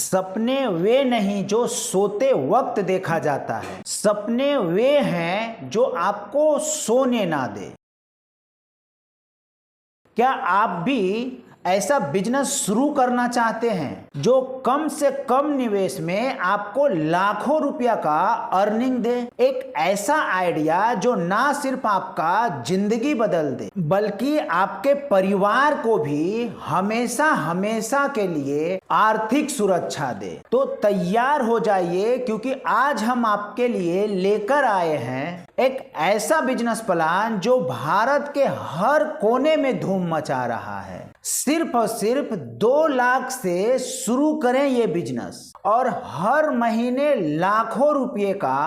सपने वे नहीं जो सोते वक्त देखा जाता है, सपने वे हैं जो आपको सोने ना दे। क्या आप भी ऐसा बिजनेस शुरू करना चाहते हैं जो कम से कम निवेश में आपको लाखों रुपया का अर्निंग दे? एक ऐसा आइडिया जो ना सिर्फ आपका जिंदगी बदल दे बल्कि आपके परिवार को भी हमेशा हमेशा के लिए आर्थिक सुरक्षा दे। तो तैयार हो जाइए, क्योंकि आज हम आपके लिए लेकर आए हैं एक ऐसा बिजनेस प्लान जो भारत के हर कोने में धूम मचा रहा है। सिर्फ और सिर्फ 2 लाख से शुरू करें ये बिजनेस और हर महीने लाखों रुपए का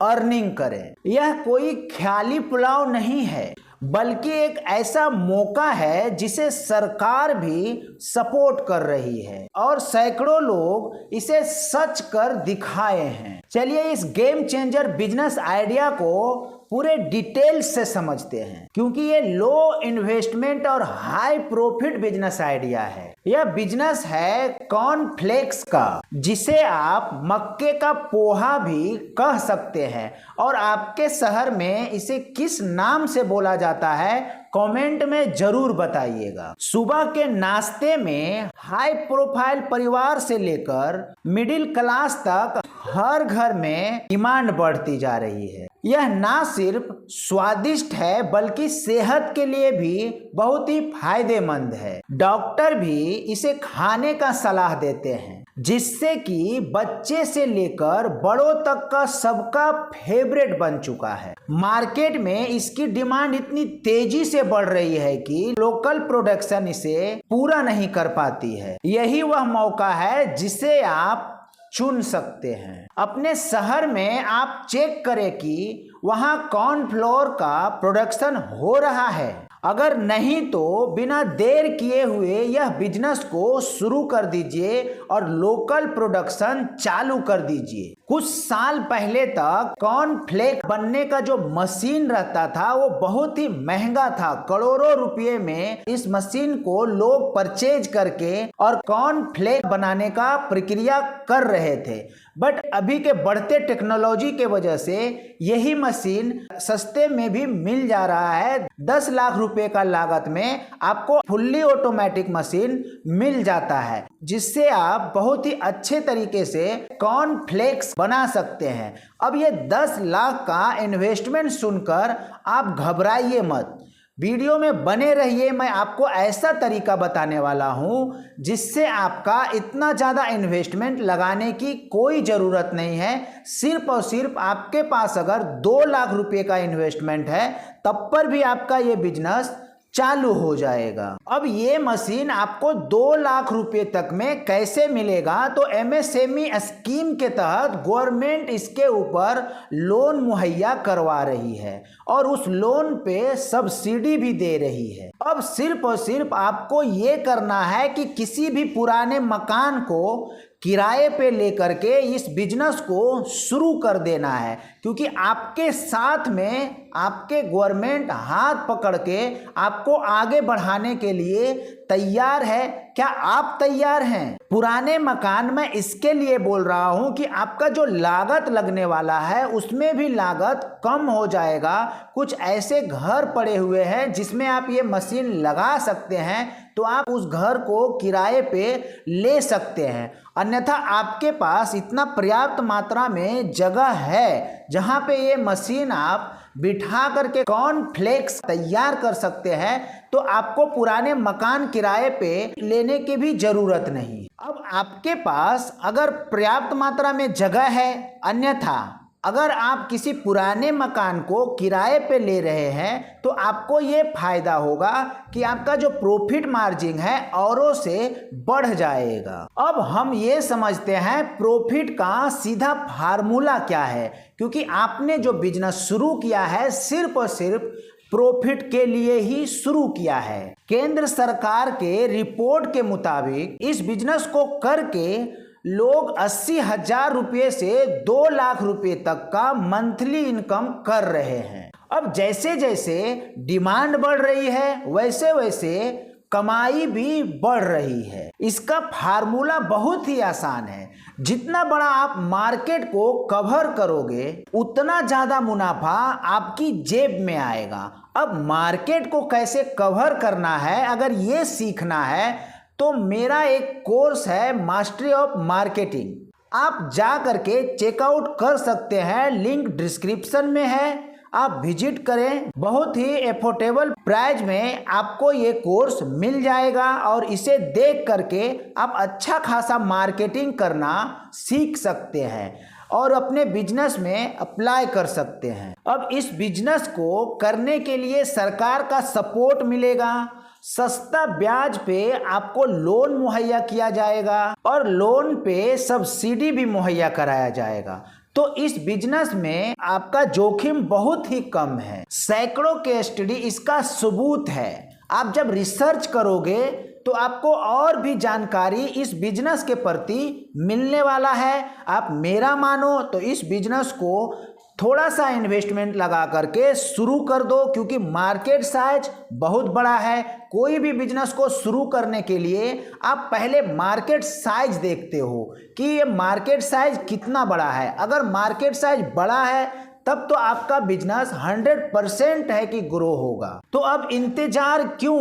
अर्निंग करें। यह कोई ख्याली पुलाव नहीं है, बल्कि एक ऐसा मौका है जिसे सरकार भी सपोर्ट कर रही है और सैकड़ों लोग इसे सच कर दिखाए हैं। चलिए इस गेम चेंजर बिजनेस आइडिया को पूरे डिटेल से समझते हैं, क्योंकि ये लो इन्वेस्टमेंट और हाई प्रॉफिट बिजनेस आइडिया है। यह बिजनेस है कॉर्नफ्लेक्स का, जिसे आप मक्के का पोहा भी कह सकते हैं। और आपके शहर में इसे किस नाम से बोला जाता है कमेंट में जरूर बताइएगा। सुबह के नाश्ते में हाई प्रोफाइल परिवार से लेकर मिडिल क्लास तक हर घर में डिमांड बढ़ती जा रही है। यह ना सिर्फ स्वादिष्ट है बल्कि सेहत के लिए भी बहुत ही फायदेमंद है। डॉक्टर भी इसे खाने का सलाह देते हैं, जिससे कि बच्चे से लेकर बड़ों तक का सबका फेवरेट बन चुका है। मार्केट में इसकी डिमांड इतनी तेजी से बढ़ रही है कि लोकल प्रोडक्शन इसे पूरा नहीं कर पाती है। यही वह मौका है जिसे आप चुन सकते हैं। अपने शहर में आप चेक करें कि वहां कॉर्नफ्लोर का प्रोडक्शन हो रहा है। अगर नहीं तो बिना देर किए हुए यह बिजनेस को शुरू कर दीजिए और लोकल प्रोडक्शन चालू कर दीजिए। कुछ साल पहले तक कॉर्नफ्लेक्स बनने का जो मशीन रहता था वो बहुत ही महंगा था। करोड़ों रुपए में इस मशीन को लोग परचेज करके और कॉर्नफ्लेक्स बनाने का प्रक्रिया कर रहे थे। बट अभी के बढ़ते टेक्नोलॉजी के वजह से यही मशीन सस्ते में भी मिल जा रहा है। 10 लाख रुपए का लागत में आपको फुल्ली ऑटोमेटिक मशीन मिल जाता है, जिससे आप बहुत ही अच्छे तरीके से कॉर्नफ्लेक्स बना सकते हैं। अब ये 10 लाख का इन्वेस्टमेंट सुनकर आप घबराइए मत, वीडियो में बने रहिए। मैं आपको ऐसा तरीका बताने वाला हूं जिससे आपका इतना ज़्यादा इन्वेस्टमेंट लगाने की कोई ज़रूरत नहीं है। सिर्फ और सिर्फ आपके पास अगर 2 लाख रुपए का इन्वेस्टमेंट है तब पर भी आपका ये बिजनेस चालू हो जाएगा। अब ये मशीन आपको 2 लाख रुपए तक में कैसे मिलेगा? तो एमएसएमई स्कीम के तहत गवर्नमेंट इसके ऊपर लोन मुहैया करवा रही है और उस लोन पे सब्सिडी भी दे रही है। अब सिर्फ और सिर्फ आपको ये करना है कि किसी भी पुराने मकान को किराए पे लेकर के इस बिजनेस को शुरू कर देना है, क्योंकि आपके साथ में आपके गवर्नमेंट हाथ पकड़ के आपको आगे बढ़ाने के लिए तैयार है। क्या आप तैयार हैं? पुराने मकान में इसके लिए बोल रहा हूं कि आपका जो लागत लगने वाला है उसमें भी लागत कम हो जाएगा। कुछ ऐसे घर पड़े हुए हैं जिसमें आप ये मशीन लगा सकते हैं, तो आप उस घर को किराए पे ले सकते हैं। अन्यथा आपके पास इतना पर्याप्त मात्रा में जगह है जहां पे ये मशीन आप बिठा करके कॉर्नफ्लेक्स तैयार कर सकते हैं, तो आपको पुराने मकान किराए पे लेने की भी जरूरत नहीं। अब आपके पास अगर पर्याप्त मात्रा में जगह है, अन्यथा अगर आप किसी पुराने मकान को किराए पे ले रहे हैं तो आपको ये फायदा होगा कि आपका जो प्रॉफिट मार्जिन है औरों से बढ़ जाएगा। अब हम ये समझते हैं प्रॉफिट का सीधा फार्मूला क्या है, क्योंकि आपने जो बिजनेस शुरू किया है सिर्फ और सिर्फ प्रॉफिट के लिए ही शुरू किया है। केंद्र सरकार के रिपोर्ट के मुताबिक इस बिजनेस को करके लोग 80,000 रुपये से 2 लाख रुपए तक का मंथली इनकम कर रहे हैं। अब जैसे जैसे डिमांड बढ़ रही है वैसे वैसे कमाई भी बढ़ रही है। इसका फार्मूला बहुत ही आसान है। जितना बड़ा आप मार्केट को कवर करोगे उतना ज्यादा मुनाफा आपकी जेब में आएगा। अब मार्केट को कैसे कवर करना है अगर ये सीखना है तो मेरा एक कोर्स है मास्टरी ऑफ मार्केटिंग, आप जा करके चेकआउट कर सकते हैं, लिंक डिस्क्रिप्शन में है, आप विजिट करें। बहुत ही एफोर्डेबल प्राइस में आपको ये कोर्स मिल जाएगा और इसे देख करके आप अच्छा खासा मार्केटिंग करना सीख सकते हैं और अपने बिजनेस में अप्लाई कर सकते हैं। अब इस बिजनेस को करने के लिए सरकार का सपोर्ट मिलेगा, सस्ता ब्याज पे आपको लोन मुहैया किया जाएगा और लोन पे सब्सिडी भी मुहैया कराया जाएगा। तो इस बिजनेस में आपका जोखिम बहुत ही कम है। सैकड़ों केस स्टडी इसका सबूत है। आप जब रिसर्च करोगे तो आपको और भी जानकारी इस बिजनेस के प्रति मिलने वाला है। आप मेरा मानो तो इस बिजनेस को थोड़ा सा इन्वेस्टमेंट लगा करके शुरू कर दो, क्योंकि मार्केट साइज बहुत बड़ा है। कोई भी बिजनेस को शुरू करने के लिए आप पहले मार्केट साइज देखते हो कि ये मार्केट साइज कितना बड़ा है। अगर मार्केट साइज बड़ा है तब तो आपका बिजनेस 100% है कि ग्रो होगा। तो अब इंतजार क्यों,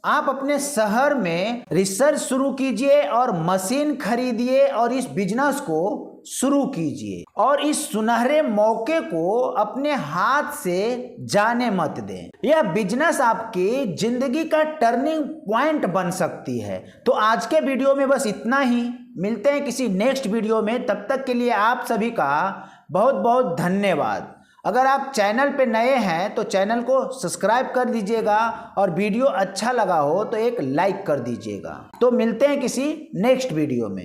आप अपने शहर में रिसर्च शुरू कीजिए और मशीन खरीदिए और इस बिजनेस को शुरू कीजिए और इस सुनहरे मौके को अपने हाथ से जाने मत दें। यह बिजनेस आपकी जिंदगी का टर्निंग पॉइंट बन सकती है। तो आज के वीडियो में बस इतना ही, मिलते हैं किसी नेक्स्ट वीडियो में। तब तक के लिए आप सभी का बहुत बहुत धन्यवाद। अगर आप चैनल पे नए हैं तो चैनल को सब्सक्राइब कर दीजिएगा और वीडियो अच्छा लगा हो तो एक लाइक कर दीजिएगा। तो मिलते हैं किसी नेक्स्ट वीडियो में।